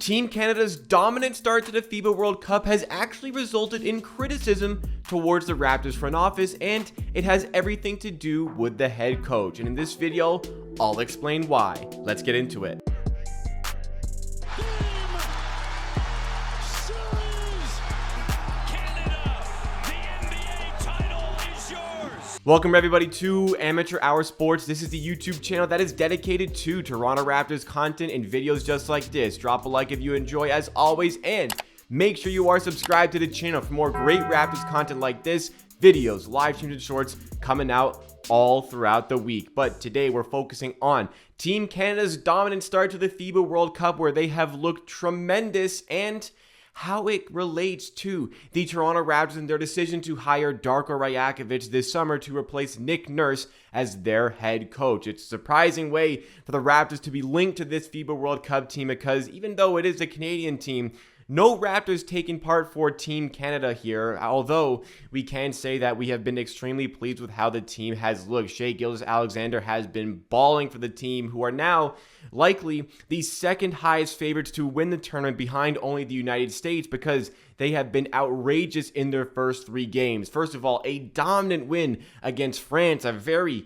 Team Canada's dominant start to the FIBA World Cup has actually resulted in criticism towards the Raptors front office, and it has everything to do with the head coach. And in this video, I'll explain why. Let's get into it. Welcome everybody to Amateur Hour Sports. This is the YouTube channel that is dedicated to Toronto Raptors content and videos just like this. Drop a like if you enjoy as always, and make sure you are subscribed to the channel for more great Raptors content like this, videos, live streams, and shorts coming out all throughout the week. But today we're focusing on Team Canada's dominant start to the FIBA World Cup, where they have looked tremendous, and how it relates to the Toronto Raptors and their decision to hire Darko Rajakovic this summer to replace Nick Nurse as their head coach. It's a surprising way for the Raptors to be linked to this FIBA World Cup team, because even though it is a Canadian team, no Raptors taking part for Team Canada here, although we can say that we have been extremely pleased with how the team has looked. Shai Gilgeous-Alexander has been balling for the team, who are now likely the second highest favorites to win the tournament behind only the United States, because they have been outrageous in their first three games. First of all, a dominant win against France, a very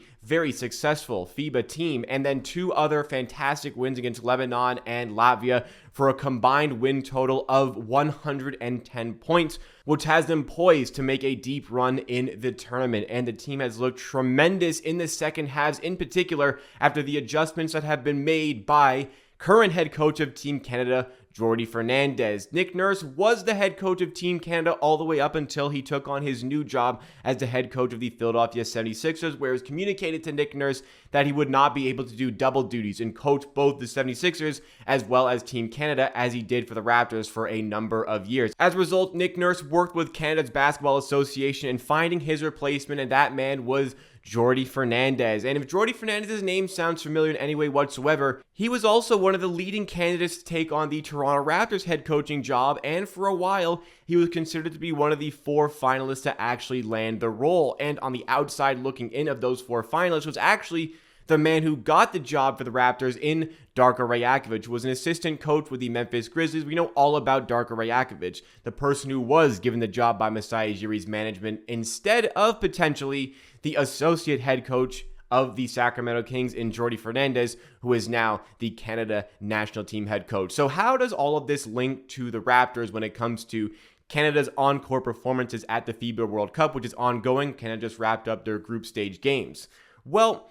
successful FIBA team, and then two other fantastic wins against Lebanon and Latvia for a combined win total of 110 points, which has them poised to make a deep run in the tournament. And the team has looked tremendous in the second halves, in particular after the adjustments that have been made by current head coach of Team Canada, Jordi Fernandez. Nick Nurse was the head coach of Team Canada all the way up until he took on his new job as the head coach of the Philadelphia 76ers, where it was communicated to Nick Nurse that he would not be able to do double duties and coach both the 76ers as well as Team Canada, as he did for the Raptors for a number of years. As a result, Nick Nurse worked with Canada's Basketball Association in finding his replacement, and that man was Jordi Fernandez. And if Jordi Fernandez's name sounds familiar in any way whatsoever, he was also one of the leading candidates to take on the Toronto Raptors head coaching job, and for a while he was considered to be one of the four finalists to actually land the role. And on the outside looking in of those four finalists was actually the man who got the job for the Raptors in Darko Rajakovic, who was an assistant coach with the Memphis Grizzlies. We know all about Darko Rajakovic, the person who was given the job by Masai Ujiri's management instead of potentially the associate head coach of the Sacramento Kings in Jordi Fernandez, who is now the Canada national team head coach. So how does all of this link to the Raptors when it comes to Canada's on-court performances at the FIBA World Cup, which is ongoing? Canada just wrapped up their group stage games. Well,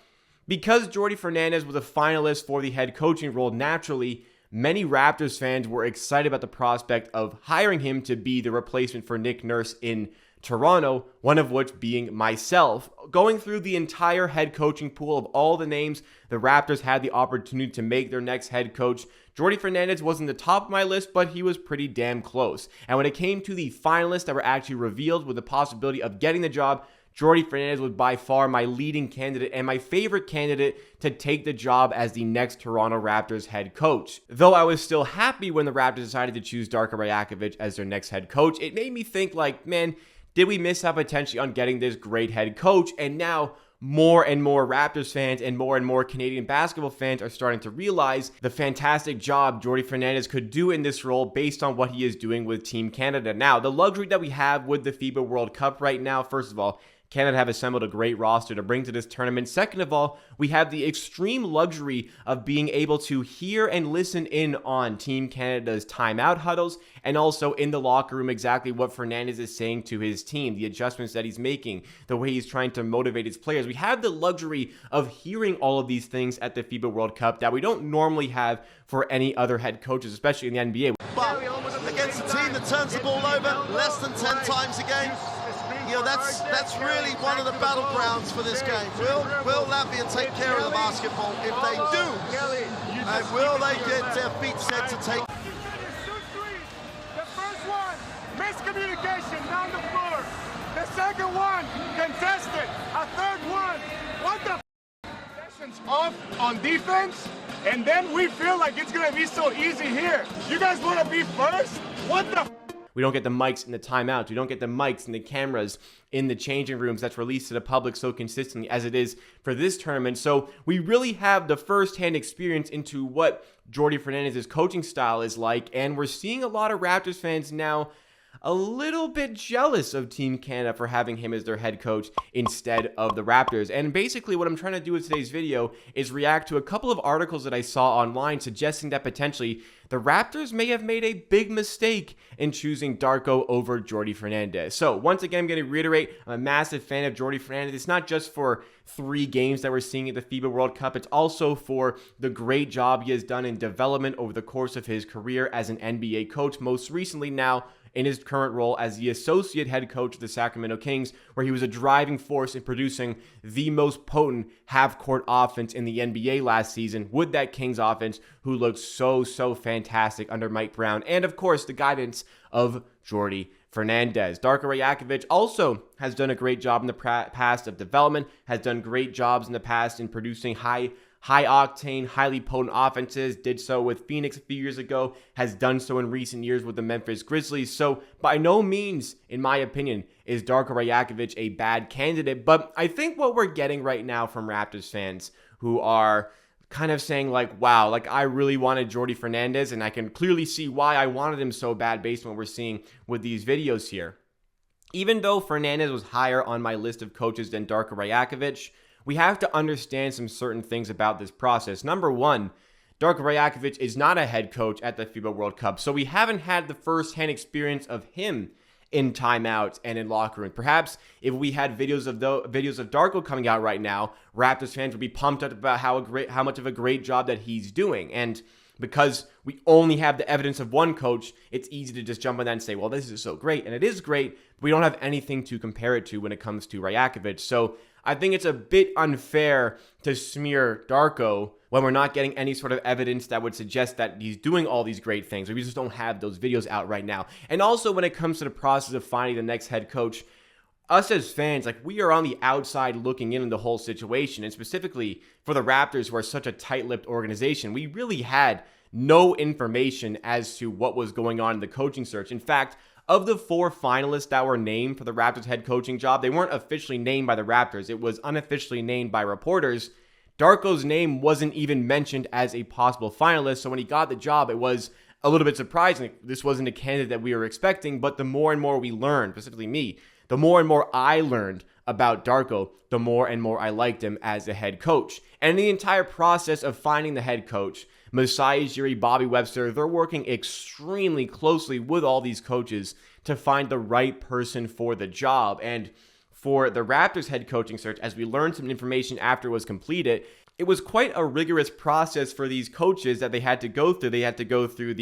because Jordi Fernandez was a finalist for the head coaching role, naturally, many Raptors fans were excited about the prospect of hiring him to be the replacement for Nick Nurse in Toronto, one of which being myself. Going through the entire head coaching pool of all the names the Raptors had the opportunity to make their next head coach, Jordi Fernandez wasn't the top of my list, but he was pretty damn close. And when it came to the finalists that were actually revealed with the possibility of getting the job, Jordi Fernandez was by far my leading candidate and my favorite candidate to take the job as the next Toronto Raptors head coach. Though I was still happy when the Raptors decided to choose Darko Rajakovic as their next head coach, it made me think like, man, did we miss out potentially on getting this great head coach? And now more and more Raptors fans and more Canadian basketball fans are starting to realize the fantastic job Jordi Fernandez could do in this role based on what he is doing with Team Canada. Now, the luxury that we have with the FIBA World Cup right now, first of all, Canada have assembled a great roster to bring to this tournament. Second of all, we have the extreme luxury of being able to hear and listen in on Team Canada's timeout huddles, and also in the locker room exactly what Fernandez is saying to his team, the adjustments that he's making, the way he's trying to motivate his players. We have the luxury of hearing all of these things at the FIBA World Cup that we don't normally have for any other head coaches, especially in the NBA. But against a team that turns the ball over less than 10 times a game, you know, that's really one of the battlegrounds for this game. Will Latvia take care of the basketball? If they do, and will they get their feet set to take? The first one, miscommunication down the floor. The second one, contested. A third one, what the sessions off on defense, and then we feel like it's gonna be so easy here. You guys wanna be first? What the We don't get the mics in the timeouts. We don't get the mics and the cameras in the changing rooms that's released to the public so consistently as it is for this tournament. So we really have the first-hand experience into what Jordi Fernandez's coaching style is like, and we're seeing a lot of Raptors fans now a little bit jealous of Team Canada for having him as their head coach instead of the Raptors. And basically what I'm trying to do with today's video is react to a couple of articles that I saw online suggesting that potentially the Raptors may have made a big mistake in choosing Darko over Jordi Fernandez. So once again, I'm going to reiterate, I'm a massive fan of Jordi Fernandez. It's not just for 3 games that we're seeing at the FIBA World Cup. It's also for the great job he has done in development over the course of his career as an NBA coach, most recently now in his current role as the associate head coach of the Sacramento Kings, where he was a driving force in producing the most potent half-court offense in the NBA last season with that Kings offense, who looked so fantastic under Mike Brown, and of course the guidance of Jordi Fernandez. Darko Rajakovic also has done a great job in the past of development, has done great jobs in the past in producing high-octane, highly potent offenses, did so with Phoenix a few years ago, has done so in recent years with the Memphis Grizzlies. So by no means, in my opinion, is Darko Rajakovic a bad candidate, but I think what we're getting right now from Raptors fans who are kind of saying like, wow, like I really wanted Jordi Fernandez, and I can clearly see why I wanted him so bad based on what we're seeing with these videos here. Even though Fernandez was higher on my list of coaches than Darko Rajakovic, we have to understand some certain things about this process. Number one, Darko Rajakovic is not a head coach at the FIBA World Cup, so we haven't had the first-hand experience of him in timeouts and in locker room. Perhaps if we had videos of Darko coming out right now, Raptors fans would be pumped up about how much of a great job that he's doing. And because we only have the evidence of one coach, it's easy to just jump on that and say, well, this is so great. And it is great, but we don't have anything to compare it to when it comes to Rajakovic. So I think it's a bit unfair to smear Darko when we're not getting any sort of evidence that would suggest that he's doing all these great things. We just don't have those videos out right now. And also when it comes to the process of finding the next head coach, us as fans, like we are on the outside looking in on the whole situation. And specifically for the Raptors, who are such a tight-lipped organization, we really had no information as to what was going on in the coaching search. In fact, of the 4 finalists that were named for the Raptors head coaching job, they weren't officially named by the Raptors. It was unofficially named by reporters. Darko's name wasn't even mentioned as a possible finalist, so when he got the job, it was a little bit surprising. This wasn't a candidate that we were expecting, but the more and more we learned, specifically me, the more and more I learned about Darko, the more and more I liked him as a head coach. And in the entire process of finding the head coach, Masai Ujiri, Bobby Webster, they're working extremely closely with all these coaches to find the right person for the job. And for the Raptors head coaching search, as we learned some information after it was completed, it was quite a rigorous process for these coaches that they had to go through. They had to go through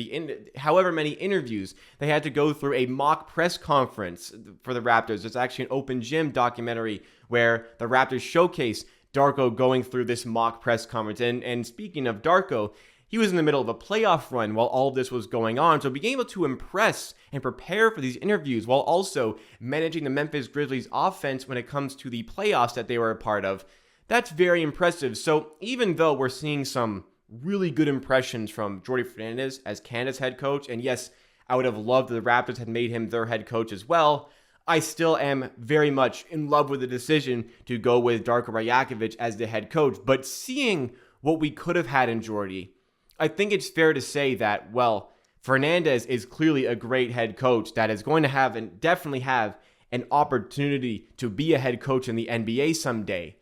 however many interviews. They had to go through a mock press conference for the Raptors. There's actually an Open Gym documentary where the Raptors showcase Darko going through this mock press conference. And speaking of Darko, he was in the middle of a playoff run while all of this was going on. So being able to impress and prepare for these interviews while also managing the Memphis Grizzlies offense when it comes to the playoffs that they were a part of, that's very impressive. So even though we're seeing some really good impressions from Jordi Fernandez as Canada's head coach, and yes, I would have loved if the Raptors had made him their head coach as well, I still am very much in love with the decision to go with Darko Rajakovic as the head coach. But seeing what we could have had in Jordi, I think it's fair to say that, well, Fernandez is clearly a great head coach that is going to have and definitely have an opportunity to be a head coach in the NBA someday.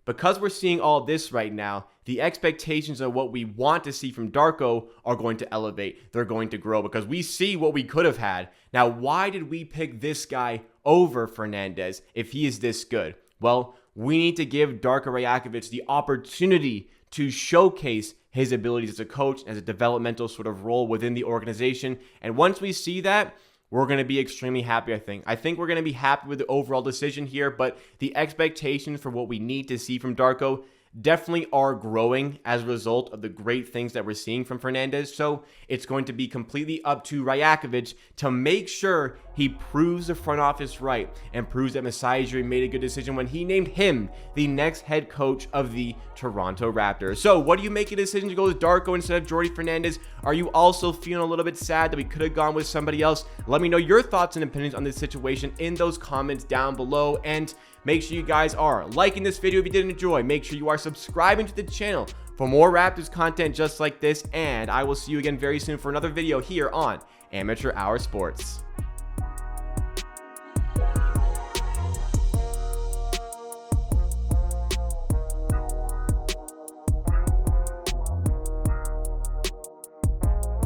Because we're seeing all this right now, the expectations of what we want to see from Darko are going to elevate. They're going to grow because we see what we could have had. Now, why did we pick this guy over Fernandez if he is this good? Well, we need to give Darko Rajakovic the opportunity to showcase his abilities as a coach, as a developmental sort of role within the organization. And once we see that, we're going to be extremely happy, I think. I think we're going to be happy with the overall decision here, but the expectations for what we need to see from Darko definitely are growing as a result of the great things that we're seeing from Fernandez. So it's going to be completely up to Rajakovic to make sure he he proves the front office right and proves that Masai Ujiri made a good decision when he named him the next head coach of the Toronto Raptors. So what do you make a decision to go with Darko instead of Jordi Fernandez? Are you also feeling a little bit sad that we could have gone with somebody else? Let me know your thoughts and opinions on this situation in those comments down below, and make sure you guys are liking this video if you did enjoy. Make sure you are subscribing to the channel for more Raptors content just like this, and I will see you again very soon for another video here on Amateur Hour Sports.